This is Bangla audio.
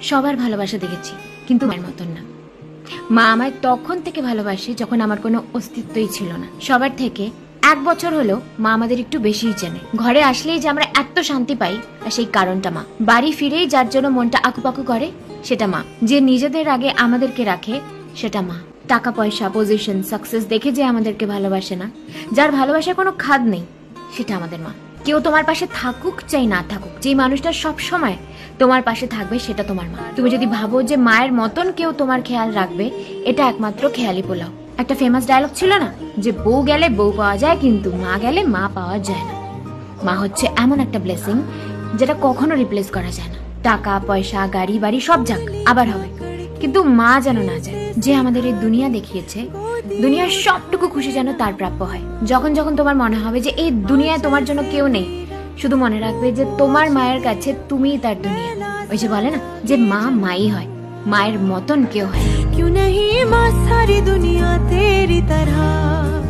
সবার ভালোবাসা দেখেছি, কিন্তু মায়ের মতন না। মা আমায় তখন থেকে ভালোবাসে যখন আমার কোনো অস্তিত্বই ছিল না। সবার থেকে 1 বছর হলো মা আমাদের একটু বেশিই চেনে। ঘরে আসলেই যে আমরা এত শান্তি পাই, আর সেই কারণটা মা। বাড়ি ফিরেই যার জন্য মনটা আকুপাকু করে সেটা মা। যে নিজেদের আগে আমাদেরকে রাখে সেটা মা। টাকা পয়সা, পজিশন, সাকসেস দেখে যে আমাদেরকে ভালোবাসে না, যার ভালোবাসার কোনো খাদ নেই, সেটা আমাদের মা। কেউ তোমার পাশে থাকুক চাই না থাকুক, যে মানুষটা সব সময় তোমার পাশে থাকবে সেটা তোমার মা। তুমি যদি ভাবো যে মায়ের মতন কেউ তোমার খেয়াল রাখবে, এটা একমাত্র খেয়ালি পোলাও। একটা ফেমাস ডায়লগ ছিল না, যে বউ গেলে বউ পাওয়া যায় কিন্তু মা গেলে মা পাওয়া যায় না। মা হচ্ছে এমন একটা ব্লেসিং যেটা কখনো রিপ্লেস করা যায় না। টাকা পয়সা, গাড়ি বাড়ি সব যাক, আবার হবে, কিন্তু মা যেন না যায়। যে আমাদের এই দুনিয়া দেখিয়েছে, দুনিয়ার সবটুকু খুশি যেন তার প্রাপ্য হয়। যখন যখন তোমার মনে হবে যে এই দুনিয়ায় তোমার জন্য কেউ নেই, শুধু মনে রাখবে যে তোমার মায়ের কাছে তুমিই তার দুনিয়া। ওই যে বলে না, যে মা মাই হয়, মায়ের মতন কেউ হয়। क्यों नहीं माँ सारी दुनिया तेरी तरह।